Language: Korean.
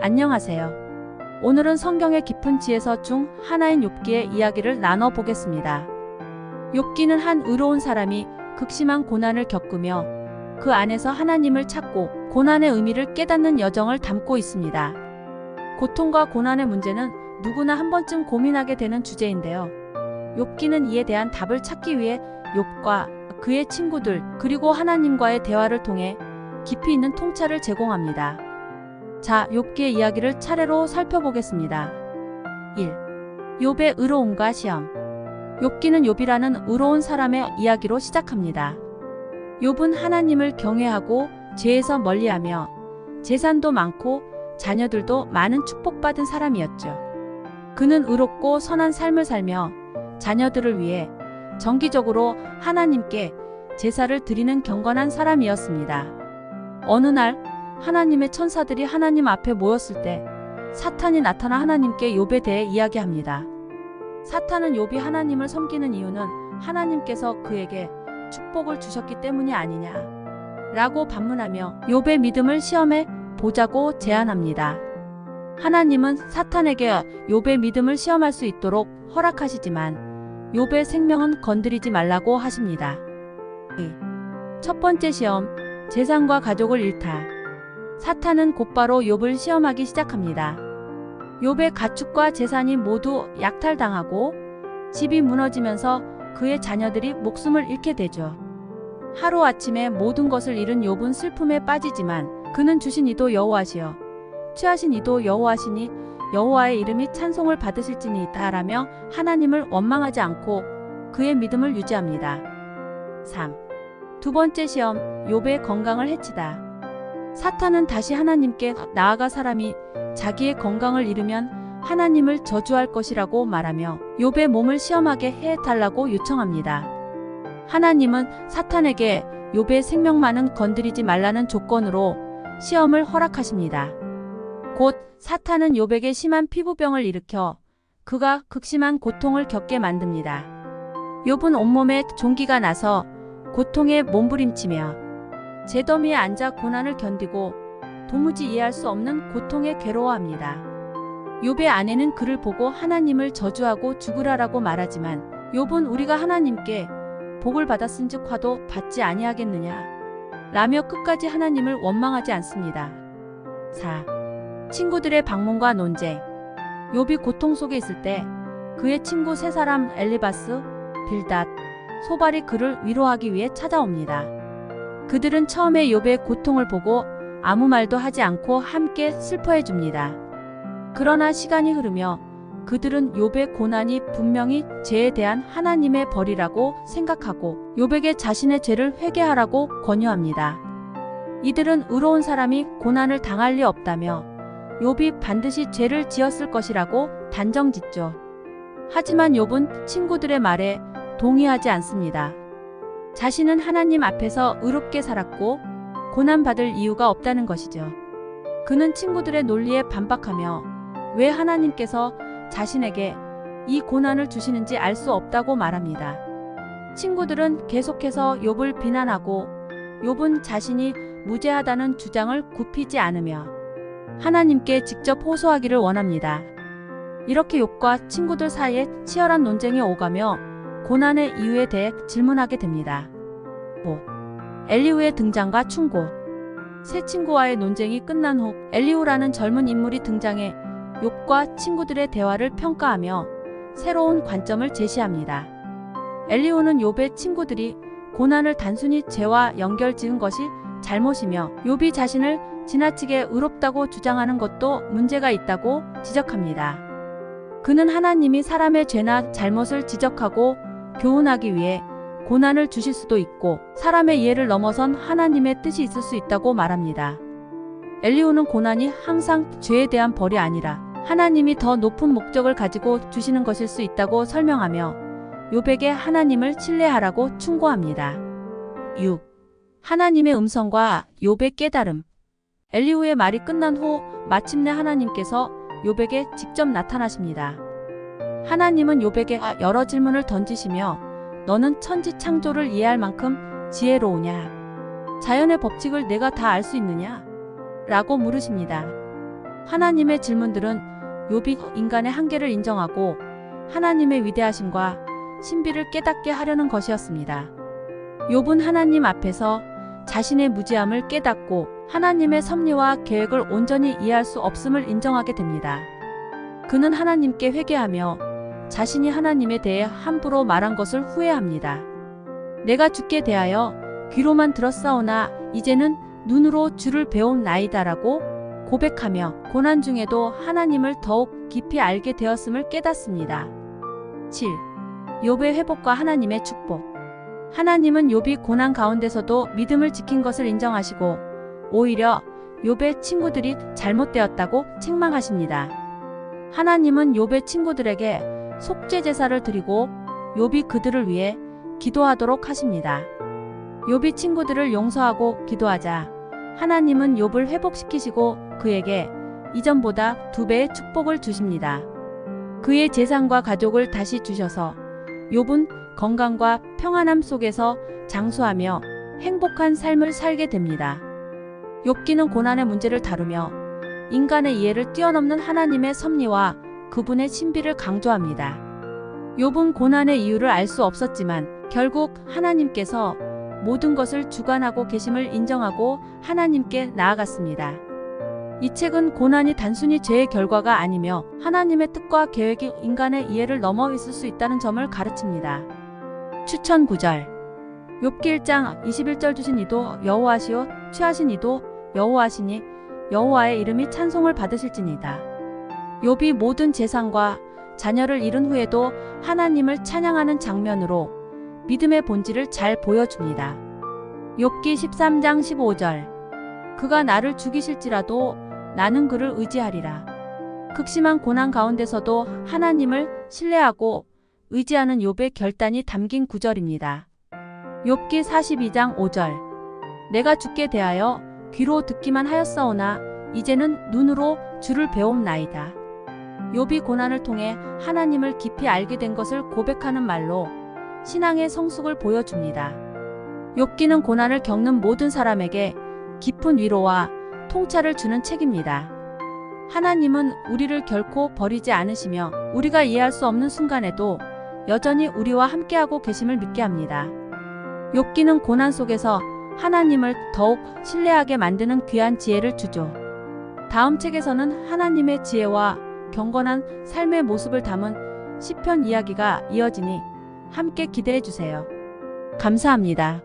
안녕하세요. 오늘은 성경의 깊은 지혜서 중 하나인 욥기의 이야기를 나눠보겠습니다. 욥기는 한 의로운 사람이 극심한 고난을 겪으며 그 안에서 하나님을 찾고 고난의 의미를 깨닫는 여정을 담고 있습니다. 고통과 고난의 문제는 누구나 한 번쯤 고민하게 되는 주제인데요. 욥기는 이에 대한 답을 찾기 위해 욥과 그의 친구들 그리고 하나님과의 대화를 통해 깊이 있는 통찰을 제공합니다. 자, 욥기의 이야기를 차례로 살펴보겠습니다. 1. 욥의 의로움과 시험. 욥기는 욥이라는 의로운 사람의 이야기로 시작합니다. 욥은 하나님을 경외하고 죄에서 멀리하며 재산도 많고 자녀들도 많은 축복받은 사람이었죠. 그는 의롭고 선한 삶을 살며 자녀들을 위해 정기적으로 하나님께 제사를 드리는 경건한 사람이었습니다. 어느 날 하나님의 천사들이 하나님 앞에 모였을 때 사탄이 나타나 하나님께 욥에 대해 이야기합니다. 사탄은 욥이 하나님을 섬기는 이유는 하나님께서 그에게 축복을 주셨기 때문이 아니냐 라고 반문하며 욥의 믿음을 시험해 보자고 제안합니다. 하나님은 사탄에게 욥의 믿음을 시험할 수 있도록 허락하시지만 욥의 생명은 건드리지 말라고 하십니다. 첫 번째 시험, 재산과 가족을 잃다. 사탄은 곧바로 욥을 시험하기 시작합니다. 욥의 가축과 재산이 모두 약탈당하고 집이 무너지면서 그의 자녀들이 목숨을 잃게 되죠. 하루아침에 모든 것을 잃은 욥은 슬픔에 빠지지만 그는 주신 이도 여호와시여 취하신 이도 여호와시니 여호와의 이름이 찬송을 받으실지니이다라며 하나님을 원망하지 않고 그의 믿음을 유지합니다. 3. 두 번째 시험, 욥의 건강을 해치다. 사탄은 다시 하나님께 나아가 사람이 자기의 건강을 잃으면 하나님을 저주할 것이라고 말하며 욥의 몸을 시험하게 해달라고 요청합니다. 하나님은 사탄에게 욥의 생명만은 건드리지 말라는 조건으로 시험을 허락하십니다. 곧 사탄은 욥에게 심한 피부병을 일으켜 그가 극심한 고통을 겪게 만듭니다. 욥은 온몸에 종기가 나서 고통에 몸부림치며 재더미에 앉아 고난을 견디고 도무지 이해할 수 없는 고통에 괴로워합니다. 욥의 아내는 그를 보고 하나님을 저주하고 죽으라라고 말하지만 욥은 우리가 하나님께 복을 받았은즉 화도 받지 아니하겠느냐 라며 끝까지 하나님을 원망하지 않습니다. 4. 친구들의 방문과 논쟁. 욥이 고통 속에 있을 때 그의 친구 세 사람 엘리바스, 빌닷, 소발이 그를 위로하기 위해 찾아옵니다. 그들은 처음에 욥의 고통을 보고 아무 말도 하지 않고 함께 슬퍼해 줍니다. 그러나 시간이 흐르며 그들은 욥의 고난이 분명히 죄에 대한 하나님의 벌이라고 생각하고 욥에게 자신의 죄를 회개하라고 권유합니다. 이들은 의로운 사람이 고난을 당할 리 없다며 욥이 반드시 죄를 지었을 것이라고 단정짓죠. 하지만 욥은 친구들의 말에 동의하지 않습니다. 자신은 하나님 앞에서 의롭게 살았고 고난받을 이유가 없다는 것이죠. 그는 친구들의 논리에 반박하며 왜 하나님께서 자신에게 이 고난을 주시는지 알 수 없다고 말합니다. 친구들은 계속해서 욥을 비난하고 욥은 자신이 무죄하다는 주장을 굽히지 않으며 하나님께 직접 호소하기를 원합니다. 이렇게 욥과 친구들 사이에 치열한 논쟁이 오가며 고난의 이유에 대해 질문하게 됩니다. 5. 엘리후의 등장과 충고. 세 친구와의 논쟁이 끝난 후 엘리후라는 젊은 인물이 등장해 욥과 친구들의 대화를 평가하며 새로운 관점을 제시합니다. 엘리후는 욥의 친구들이 고난을 단순히 죄와 연결지은 것이 잘못이며 욥이 자신을 지나치게 의롭다고 주장하는 것도 문제가 있다고 지적합니다. 그는 하나님이 사람의 죄나 잘못을 지적하고 교훈하기 위해 고난을 주실 수도 있고 사람의 이해를 넘어선 하나님의 뜻이 있을 수 있다고 말합니다. 엘리후는 고난이 항상 죄에 대한 벌이 아니라 하나님이 더 높은 목적을 가지고 주시는 것일 수 있다고 설명하며 욥에게 하나님을 신뢰하라고 충고합니다. 6. 하나님의 음성과 욥의 깨달음. 엘리후의 말이 끝난 후 마침내 하나님께서 욥에게 직접 나타나십니다. 하나님은 욥에게 여러 질문을 던지시며 너는 천지 창조를 이해할 만큼 지혜로우냐? 자연의 법칙을 내가 다 알 수 있느냐? 라고 물으십니다. 하나님의 질문들은 욥이 인간의 한계를 인정하고 하나님의 위대하심과 신비를 깨닫게 하려는 것이었습니다. 욥은 하나님 앞에서 자신의 무지함을 깨닫고 하나님의 섭리와 계획을 온전히 이해할 수 없음을 인정하게 됩니다. 그는 하나님께 회개하며 자신이 하나님에 대해 함부로 말한 것을 후회합니다. 내가 주께 대하여 귀로만 들었사오나 이제는 눈으로 주를 배움나이다라고 고백하며 고난 중에도 하나님을 더욱 깊이 알게 되었음을 깨닫습니다. 7. 욥의 회복과 하나님의 축복. 하나님은 욥이 고난 가운데서도 믿음을 지킨 것을 인정하시고 오히려 욥의 친구들이 잘못되었다고 책망하십니다. 하나님은 욥의 친구들에게 속죄 제사를 드리고 욥이 그들을 위해 기도하도록 하십니다. 욥이 친구들을 용서하고 기도하자 하나님은 욥을 회복시키시고 그에게 이전보다 2배의 축복을 주십니다. 그의 재산과 가족을 다시 주셔서 욥은 건강과 평안함 속에서 장수하며 행복한 삶을 살게 됩니다. 욥기는 고난의 문제를 다루며 인간의 이해를 뛰어넘는 하나님의 섭리와 그분의 신비를 강조합니다. 욥은 고난의 이유를 알 수 없었지만 결국 하나님께서 모든 것을 주관하고 계심을 인정하고 하나님께 나아갔습니다. 이 책은 고난이 단순히 죄의 결과가 아니며 하나님의 뜻과 계획이 인간의 이해를 넘어 있을 수 있다는 점을 가르칩니다. 추천 구절. 욥기 1장 21절 주신 이도 여호와시요 취하신 이도 여호와시니 여호와의 이름이 찬송을 받으실지니이다. 욥이 모든 재산과 자녀를 잃은 후에도 하나님을 찬양하는 장면으로 믿음의 본질을 잘 보여줍니다. 욥기 13장 15절. 그가 나를 죽이실지라도 나는 그를 의지하리라. 극심한 고난 가운데서도 하나님을 신뢰하고 의지하는 욥의 결단이 담긴 구절입니다. 욥기 42장 5절. 내가 주께 대하여 귀로 듣기만 하였사오나 이제는 눈으로 주를 배움나이다. 욥이 고난을 통해 하나님을 깊이 알게 된 것을 고백하는 말로 신앙의 성숙을 보여줍니다. 욥기는 고난을 겪는 모든 사람에게 깊은 위로와 통찰을 주는 책입니다. 하나님은 우리를 결코 버리지 않으시며 우리가 이해할 수 없는 순간에도 여전히 우리와 함께하고 계심을 믿게 합니다. 욥기는 고난 속에서 하나님을 더욱 신뢰하게 만드는 귀한 지혜를 주죠. 다음 책에서는 하나님의 지혜와 경건한 삶의 모습을 담은 시편 이야기가 이어지니 함께 기대해 주세요. 감사합니다.